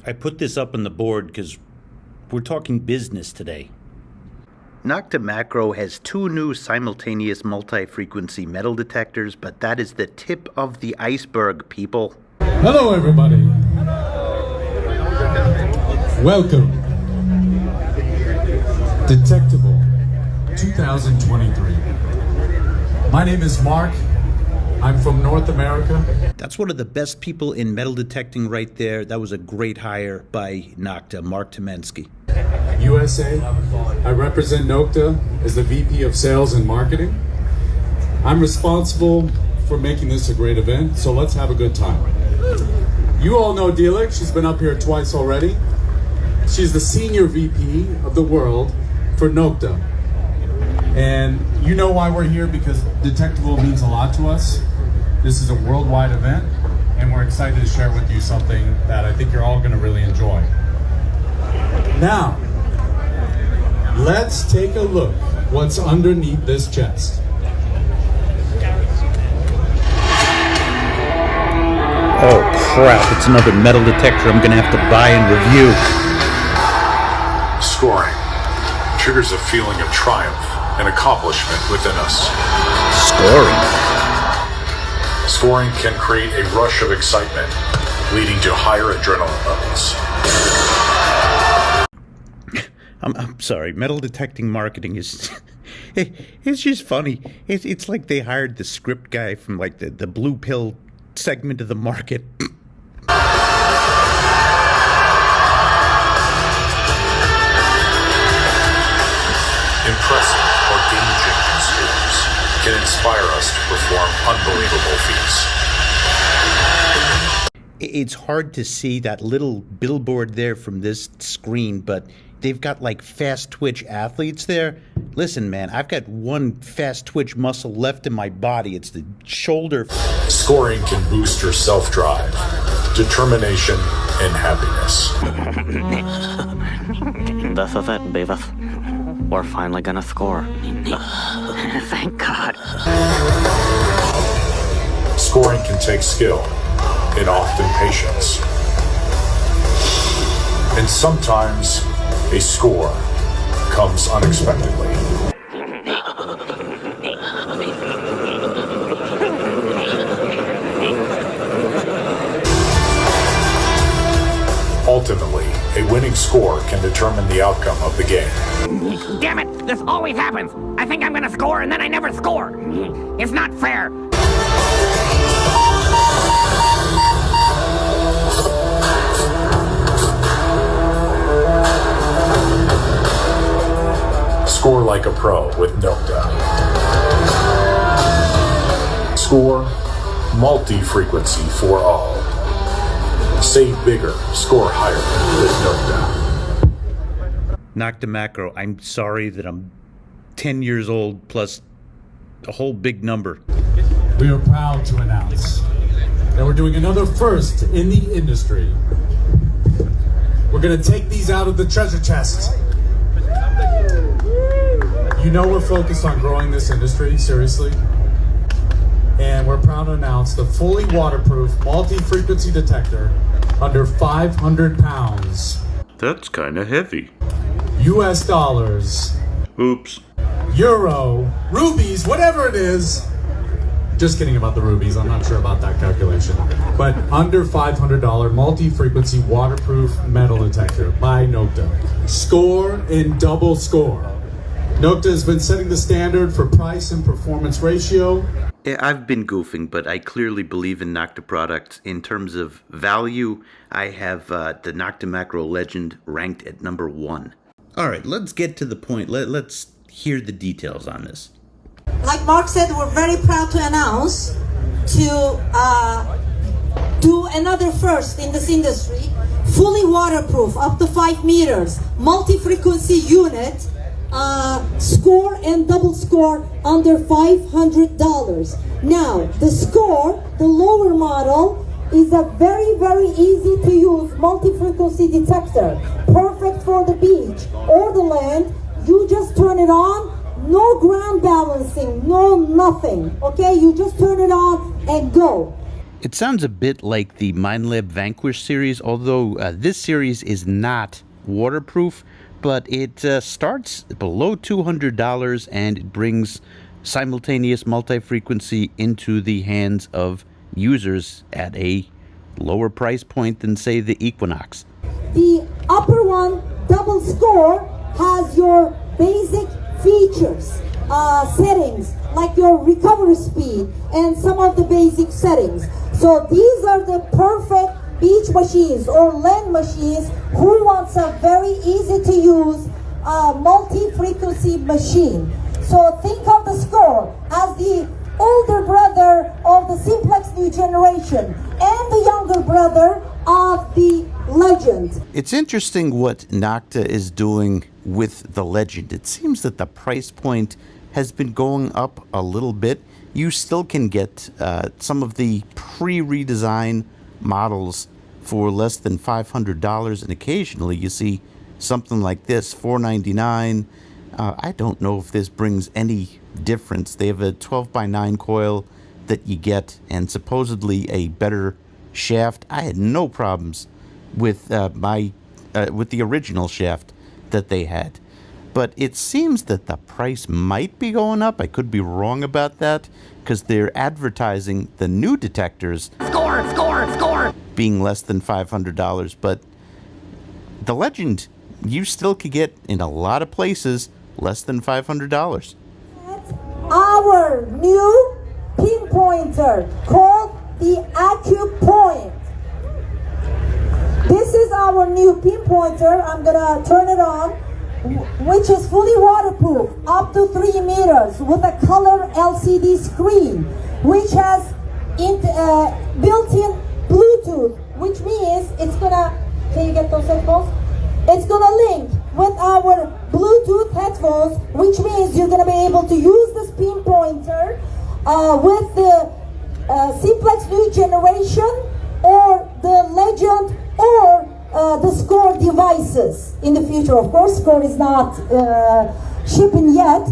I put this up on the board because we're talking business today. Nokta Makro has 2 new simultaneous multi-frequency metal detectors, but that is the tip of the iceberg, people. Hello, everybody. Welcome. Detectable 2023. My name is Mark. I'm from North America. That's one of the best people in metal detecting right there. That was a great hire by Nokta, Mark Tomensky. USA. I represent Nokta as the VP of Sales and Marketing. I'm responsible for making this a great event, so let's have a good time. You all know Dilek. She's been up here twice already. She's the Senior VP of the world for Nokta. And you know why we're here, because Detectable means a lot to us. This is a worldwide event, and we're excited to share with you something that I think you're all going to really enjoy. Now, let's take a look what's underneath this chest. Oh crap, it's another metal detector I'm gonna have to buy and review. Scoring triggers a feeling of triumph and accomplishment within us. Scoring can create a rush of excitement, leading to higher adrenaline levels. I'm sorry, metal detecting marketing is... it's just funny. It's like they hired the script guy from like the blue pill segment of the market. Impressive or game-changing scores can inspire us to perform unbelievable feats. It's hard to see that little billboard there from this screen, but they've got like fast twitch athletes there. Listen, man, I've got one fast twitch muscle left in my body. It's the shoulder. Scoring can boost your self-drive, determination, and happiness. This is it, Beavis. We're finally gonna score. Thank God. Scoring can take skill and often patience. And sometimes a score comes unexpectedly. Ultimately, a winning score can determine the outcome of the game. Damn it! This always happens! I think I'm gonna score and then I never score! It's not fair! Score like a pro with Nokta. Score multi-frequency for all. Save bigger, score higher with Nokta. Nokta Makro, I'm sorry that I'm 10 years old plus a whole big number. We are proud to announce that we're doing another first in the industry. We're going to take these out of the treasure chest. You know we're focused on growing this industry, seriously. And we're proud to announce the fully waterproof multi-frequency detector under 500 pounds. That's kind of heavy. US dollars. Oops. Euro. Rubies, whatever it is. Just kidding about the rubies, I'm not sure about that calculation. But under $500 multi-frequency waterproof metal detector by Nokta. Score and double score. Nokta has been setting the standard for price and performance ratio. I've been goofing, but I clearly believe in Nokta products. In terms of value, I have the Nokta Makro Legend ranked at number 1. All right, let's get to the point. Let's hear the details on this. Like Mark said, we're very proud to announce to do another first in this industry. Fully waterproof, up to 5 meters, multi-frequency unit. Score and double score under $500. Now, the score, the lower model, is a very, very easy to use multi-frequency detector. Perfect for the beach or the land. You just turn it on, no ground balancing, no nothing. Okay, you just turn it on and go. It sounds a bit like the Minelab Vanquish series, although this series is not waterproof, but it starts below $200 and it brings simultaneous multi-frequency into the hands of users at a lower price point than, say, the Equinox. The upper one, double score, has your basic features, settings, like your recovery speed and some of the basic settings. So these are the perfect beach machines or land machines who wants a very easy to use multi-frequency machine. So think of the score as the older brother of the Simplex new generation and the younger brother of the Legend. It's interesting what Nokta is doing with the Legend. It seems that the price point has been going up a little bit. You still can get some of the pre-redesign models for less than $500, and occasionally you see something like this, $499. I don't know if this brings any difference. They have a 12x9 coil that you get, and supposedly a better shaft. I had no problems with with the original shaft that they had, but it seems that the price might be going up. I could be wrong about that because they're advertising the new detectors Score! being less than $500, but the Legend you still could get in a lot of places less than $500. Our new pinpointer called the AccuPoint. This is our new pinpointer. I'm gonna turn it on, which is fully waterproof, up to 3 meters, with a color LCD screen, which has built-in Bluetooth, which means it's gonna, can you get those headphones? It's gonna link with our Bluetooth headphones, which means you're gonna be able to use this pinpointer with the Simplex new generation or the Legend or the Score devices in the future. Of course, Score is not shipping yet.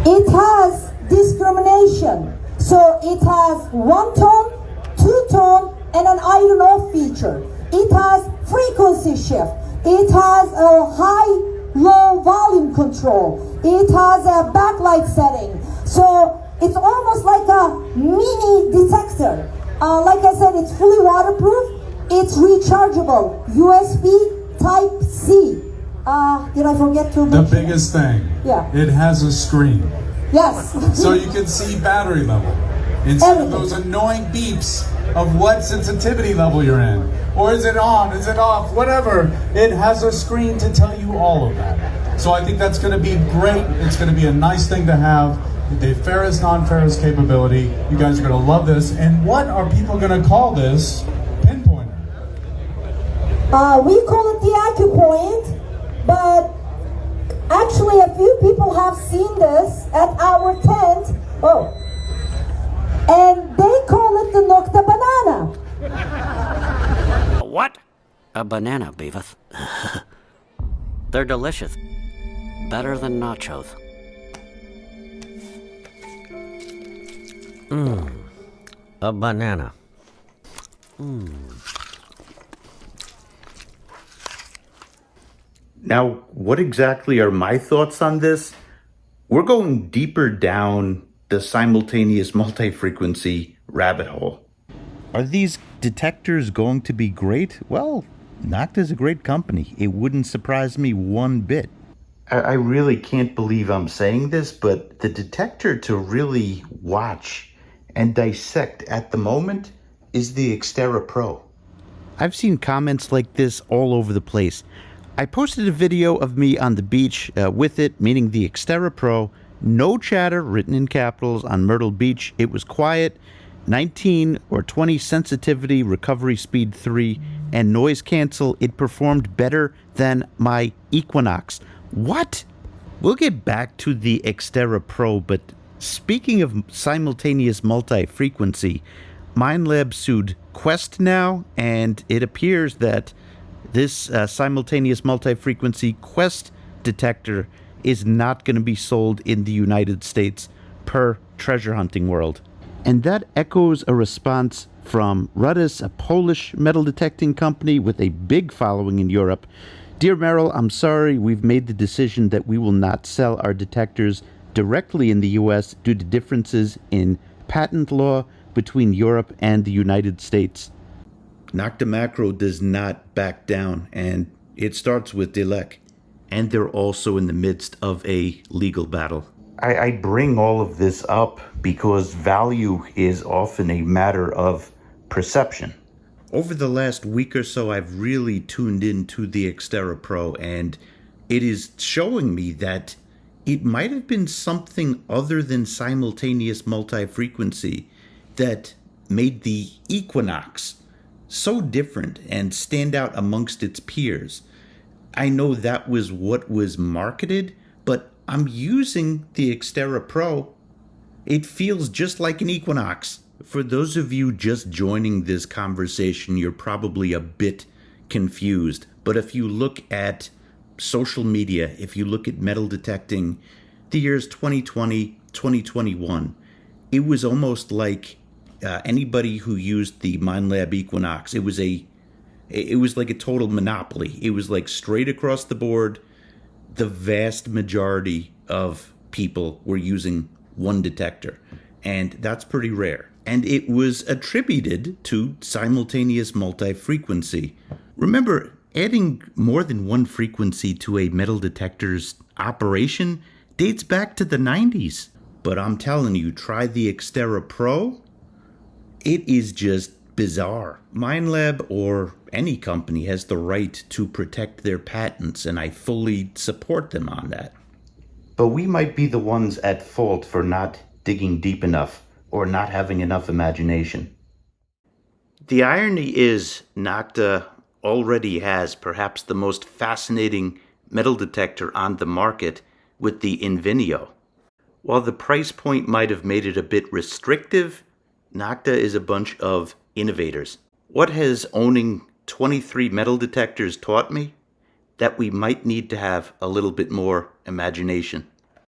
It has discrimination. So it has 1 tone, 2 tone, and an iron off feature. It has frequency shift. It has a high-low volume control. It has a backlight setting. So it's almost like a mini detector. Like I said, it's fully waterproof. It's rechargeable. USB Type-C. Did I forget to mention? The biggest thing. Yeah. It has a screen. Yes. So you can see battery level. Instead of those annoying beeps of what sensitivity level you're in. Or is it on? Is it off? Whatever. It has a screen to tell you all of that. So I think that's going to be great. It's going to be a nice thing to have. The ferrous, non-ferrous capability. You guys are going to love this. And what are people going to call this pinpointer? We call it the AccuPoint, but actually a few people have seen this at our tent. Oh. And they call it the Nokta Banana. What? A banana, Beavis. They're delicious. Better than nachos. A banana. Now, what exactly are my thoughts on this? We're going deeper down the simultaneous multi-frequency rabbit hole. Are these detectors going to be great? Well, Nokta's a great company. It wouldn't surprise me one bit. I really can't believe I'm saying this, but the detector to really watch and dissect at the moment is the Xterra Pro. I've seen comments like this all over the place. I posted a video of me on the beach with it, meaning the Xterra Pro. No chatter, written in capitals, on Myrtle Beach. It was quiet, 19 or 20 sensitivity, recovery speed 3, and noise cancel. It performed better than my Equinox. What? We'll get back to the Xterra Pro, but speaking of simultaneous multi-frequency, Minelab sued Quest now, and it appears that this simultaneous multi-frequency Quest detector is not going to be sold in the United States per Treasure Hunting World. And that echoes a response from Rudis, a Polish metal detecting company with a big following in Europe. Dear Merrill, I'm sorry, we've made the decision that we will not sell our detectors directly in the US due to differences in patent law between Europe and the United States. Nokta Makro does not back down, and it starts with Dilek. And they're also in the midst of a legal battle. I bring all of this up because value is often a matter of perception. Over the last week or so, I've really tuned into the Xterra Pro, and it is showing me that it might have been something other than simultaneous multi-frequency that made the Equinox so different and stand out amongst its peers. I know that was what was marketed, but I'm using the Xterra Pro. It feels just like an Equinox. For those of you just joining this conversation, you're probably a bit confused. But if you look at social media, if you look at metal detecting, the years 2020, 2021, it was almost like anybody who used the Minelab Equinox, it was like a total monopoly. It was like straight across the board. The vast majority of people were using one detector, and that's pretty rare. And it was attributed to simultaneous multi-frequency. Remember, adding more than one frequency to a metal detector's operation dates back to the 90s. But I'm telling you, try the Xterra Pro. It is just bizarre. Minelab or any company has the right to protect their patents, and I fully support them on that. But we might be the ones at fault for not digging deep enough or not having enough imagination. The irony is Nokta already has perhaps the most fascinating metal detector on the market with the Invinio. While the price point might have made it a bit restrictive, Nokta is a bunch of innovators. What has owning 23 metal detectors taught me? That we might need to have a little bit more imagination.